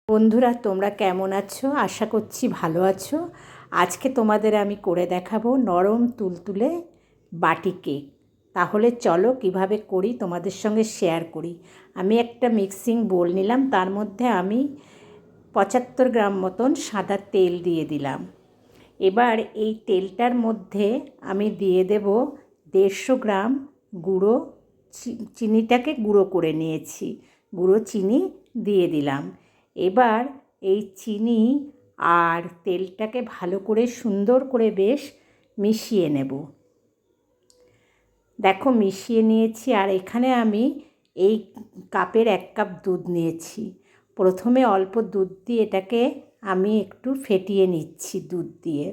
বন্ধুরা, তোমরা কেমন আছো? আশা করছি ভালো আছো। আজকে তোমাদের আমি করে দেখাবো নরম তুলতুলে বাটি কেক। তাহলে চলো কিভাবে করি তোমাদের সঙ্গে শেয়ার করি। আমি একটা মিক্সিং বোল নিলাম, তার মধ্যে আমি 75 গ্রাম মতন সাদা তেল দিয়ে দিলাম। এবার এই তেলটার মধ্যে আমি দিয়ে দেব 150 গ্রাম গুঁড়ো চিনিটাকে গুঁড়ো করে নিয়েছি, গুঁড়ো চিনি দিয়ে দিলাম। এবার এই চিনি আর তেলটাকে ভালো করে সুন্দর করে বেশ মিশিয়ে নেব। দেখো মিশিয়ে নিয়েছি। আর এখানে আমি এই কাপের 1 কাপ দুধ নিয়েছি। প্রথমে অল্প দুধ দিয়ে এটাকে আমি একটু ফেটিয়ে নিচ্ছি দুধ দিয়ে।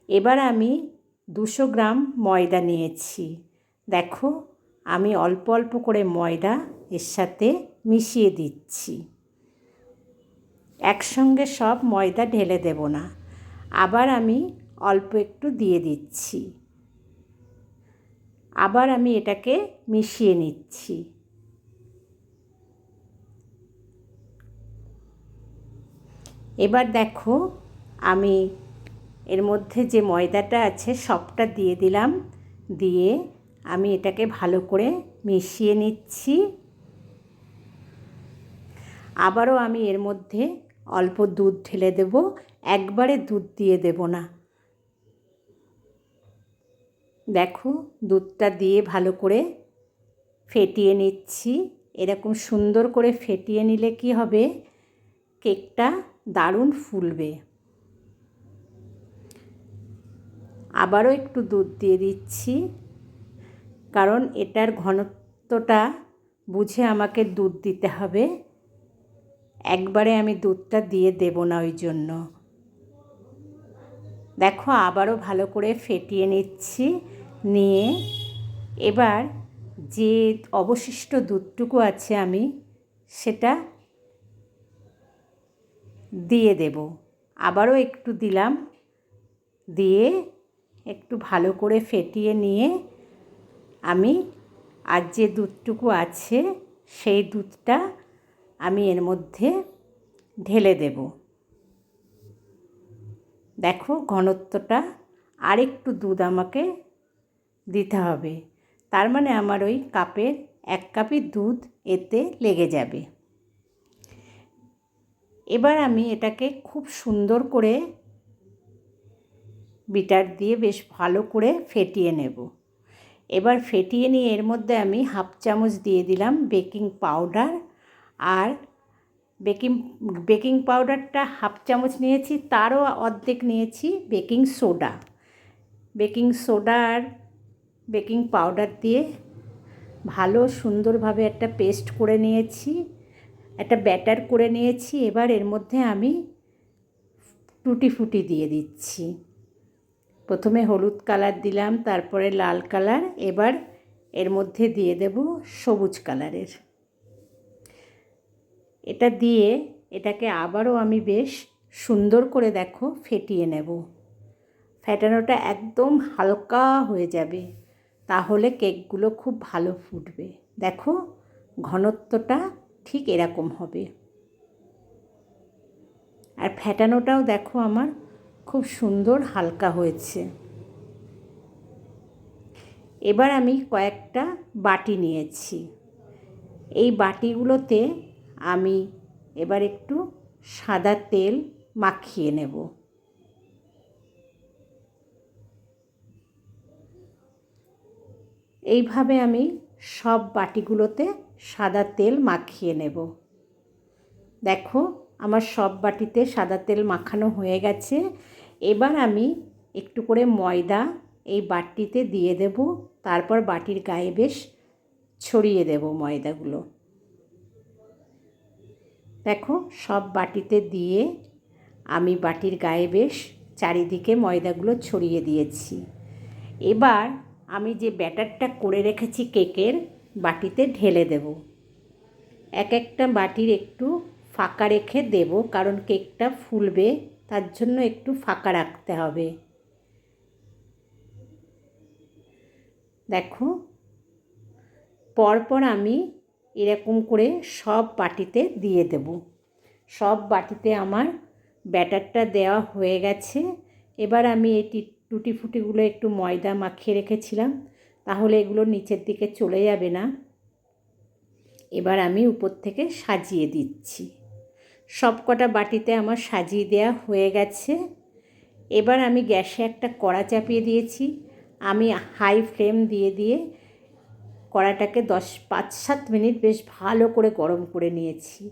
এবার আমি 200 গ্রাম ময়দা নিয়েছি। দেখো আমি অল্প অল্প করে ময়দা এর সাথে মিশিয়ে দিচ্ছি। একসঙ্গে সব ময়দা ঢেলে দেব না, আবার আমি অল্প একটু দিয়ে দিচ্ছি। আবার আমি এটাকে মিশিয়ে নিচ্ছি। এবার দেখো আমি এর মধ্যে যে ময়দাটা আছে সবটা দিয়ে দিলাম। দিয়ে আমি এটাকে ভালো করে মিশিয়ে নিচ্ছি। আবারও আমি এর মধ্যে অল্প দুধ ঢেলে দেব, একবারে দুধ দিয়ে দেব না। দেখো দুধটা দিয়ে ভালো করে ফেটিয়ে নিচ্ছি। এরকম সুন্দর করে ফেটিয়ে নিলে কি হবে, কেকটা দারুণ ফুলবে। আবারও একটু দুধ দিয়ে দিচ্ছি, কারণ এটার ঘনত্বটা বুঝে আমাকে দুধ দিতে হবে। একবারে আমি দুধটা দিয়ে দেব না ওই জন্য। দেখো আবারও ভালো করে ফেটিয়ে নিচ্ছি। নিয়ে এবার যে অবশিষ্ট দুধটুকু আছে আমি সেটা দিয়ে দেব। আবারও একটু দিলাম, দিয়ে একটু ভালো করে ফেটিয়ে নিয়ে আমি আর যে দুধটুকু আছে সেই দুধটা আমি এর মধ্যে ঢেলে দেব। দেখো ঘনত্বটা আরেকটু দুধ আমাকে দিতে হবে, তার মানে আমার ওই কাপের 1 কাপই দুধ এতে লেগে যাবে। এবার আমি এটাকে খুব সুন্দর করে বিটার দিয়ে বেশ ভালো করে ফেটিয়ে নেব। এবার ফেটিয়ে নিয়ে এর মধ্যে আমি 1/2 চামচ দিয়ে দিলাম বেকিং পাউডার। আর বেকিং পাউডারটা 1/2 চামচ নিয়েছি, তারও অর্ধেক নিয়েছি বেকিং সোডা। বেকিং সোডা আর বেকিং পাউডার দিয়ে ভালো সুন্দরভাবে একটা পেস্ট করে নিয়েছি, একটা ব্যাটার করে নিয়েছি। এবার এর মধ্যে আমি টুটি ফুটি দিয়ে দিচ্ছি। প্রথমে হলুদ কালার দিলাম, তারপরে লাল কালার, এবার এর মধ্যে দিয়ে দেব সবুজ কালারের। এটা দিয়ে এটাকে আবারও আমি বেশ সুন্দর করে দেখো ফেটিয়ে নেব। ফেটানোটা একদম হালকা হয়ে যাবে, তাহলে কেকগুলো খুব ভালো ফুটবে। দেখো ঘনত্বটা ঠিক এরকম হবে। আর ফেটানোটাও দেখো আমার খুব সুন্দর হালকা হয়েছে। এবার আমি কয়েকটা বাটি নিয়েছি। এই বাটিগুলোতে আমি এবার একটু সাদা তেল মাখিয়ে নেব। এইভাবে আমি সব বাটিগুলোতে সাদা তেল মাখিয়ে নেব। দেখো আমার সব বাটিতে সাদা তেল মাখানো হয়ে গেছে। এবার আমি একটু করে ময়দা এই বাটিতে দিয়ে দেব, তারপর বাটির গায়ে বেশ ছড়িয়ে দেব ময়দাগুলো। দেখো সব বাটিতে দিয়ে আমি বাটির গায়ে বেশ চারিদিকে ময়দাগুলো ছড়িয়ে দিয়েছি। এবার আমি যে ব্যাটারটা করে রেখেছি কেকের, বাটিতে ঢেলে দেব। এক একটা বাটির একটু ফাঁকা রেখে দেব, কারণ কেকটা ফুলবে, তার জন্য একটু ফাঁকা রাখতে হবে। দেখো পরপর আমি এরকম করে সব বাটিতে দিয়ে দেব। সব বাটিতে আমার ব্যাটারটা দেওয়া হয়ে গেছে। এবার আমি এই টুটি ফুটিগুলো একটু ময়দা মাখিয়ে রেখেছিলাম, তাহলে এগুলো নিচের দিকে চলে যাবে না। এবার আমি উপর থেকে সাজিয়ে দিচ্ছি। সব কটা বাটিতে আমার সাজিয়ে দেওয়া হয়ে গেছে। এবার আমি গ্যাসে একটা কড়া চাপিয়ে দিয়েছি। আমি হাই ফ্লেম দিয়ে কড়াটাকে 5-7 মিনিট বেশ ভালো করে গরম করে নিয়েছি।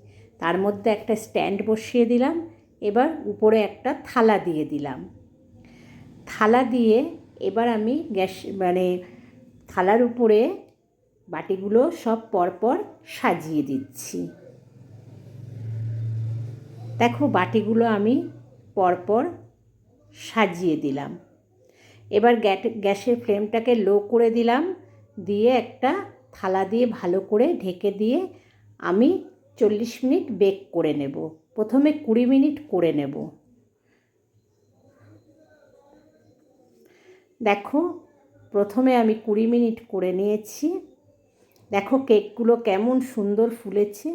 তার মধ্যে একটা স্ট্যান্ড বসিয়ে দিলাম। এবার উপরে একটা থালা দিয়ে দিলাম। থালা দিয়ে এবার আমি থালার উপরে বাটিগুলো সব পরপর সাজিয়ে দিচ্ছি। দেখো বাটিগুলো আমি পরপর সাজিয়ে দিলাম। এবার গ্যাসের ফ্লেমটাকে লো করে দিলাম, দিয়ে একটা থালা দিয়ে ভালো করে ঢেকে দিয়ে আমি 40 মিনিট বেক করে নেব। প্রথমে 20 মিনিট করে নেব। দেখো প্রথমে আমি 20 মিনিট করে নিয়েছি। দেখো কেকগুলো কেমন সুন্দর ফুলেছে।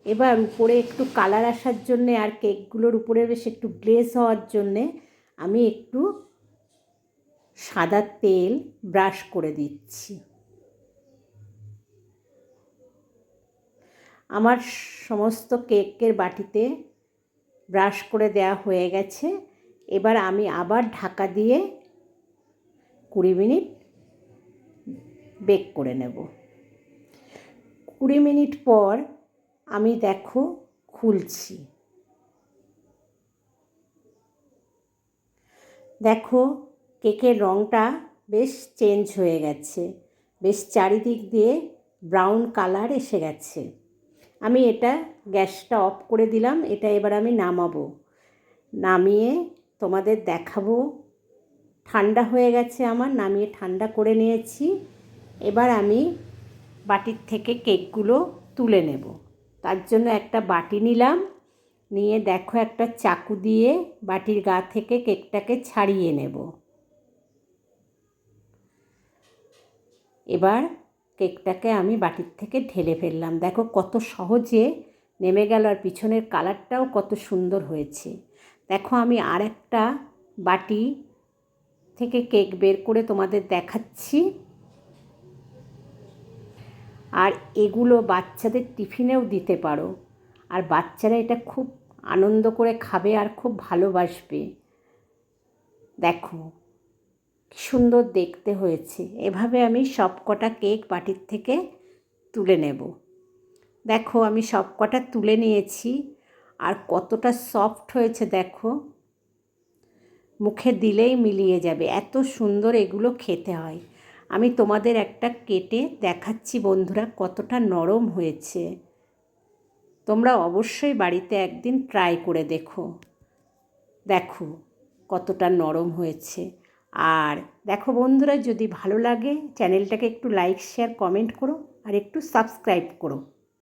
এবার উপরে একটু কালার আসার জন্যে আর কেকগুলোর উপরে বেশ একটু গ্লেজ হওয়ার জন্যে আমি একটু সাদা তেল ব্রাশ করে দিচ্ছি। আমার সমস্ত কেকের বাটিতে ব্রাশ করে দেওয়া হয়ে গেছে। এবার আমি আবার ঢাকা দিয়ে 20 মিনিট বেক করে নেব। 20 মিনিট পর আমি দেখো খুলছি। দেখো কেকের রঙটা বেশ চেঞ্জ হয়ে গেছে, বেশ চারিদিক দিয়ে ব্রাউন কালার এসে গেছে। আমি এটা গ্যাসটা অফ করে দিলাম। এটা এবার আমি নামাবো। নামিয়ে তোমাদের দেখাবো। ঠান্ডা হয়ে গেছে আমার, নামিয়ে ঠান্ডা করে নিয়েছি। এবার আমি বাটির থেকে কেকগুলো তুলে নেব। তার জন্য একটা বাটি নিলাম, নিয়ে দেখো একটা চাকু দিয়ে বাটির গা থেকে কেকটাকে ছাড়িয়ে নেব। এবার কেকটাকে আমি বাটির থেকে ঢেলে ফেললাম। দেখো কত সহজে নেমে গেল, আর পিছনের কালারটাও কত সুন্দর হয়েছে। দেখো আমি আর একটা বাটি থেকে কেক বের করে তোমাদের দেখাচ্ছি। আর এগুলো বাচ্চাদের টিফিনেও দিতে পারো, আর বাচ্চারা এটা খুব আনন্দ করে খাবে আর খুব ভালোবাসবে। দেখো কি সুন্দর দেখতে হয়েছে। এভাবে আমি সব কটা কেক বাটির থেকে তুলে নেব। দেখো আমি সব কটা তুলে নিয়েছি, আর কতটা সফট হয়েছে দেখো, মুখে দিলেই মিলিয়ে যাবে, এত সুন্দর এগুলো খেতে হয়। আমি তোমাদের একটা কেটে দেখাচ্ছি বন্ধুরা, কতটা নরম হয়েছে। তোমরা অবশ্যই বাড়িতে একদিন ট্রাই করে দেখো। দেখো কতটা নরম হয়েছে। আর দেখো বন্ধুরা, যদি ভালো লাগে চ্যানেলটাকে একটু লাইক, শেয়ার, কমেন্ট করো, আর একটু সাবস্ক্রাইব করো।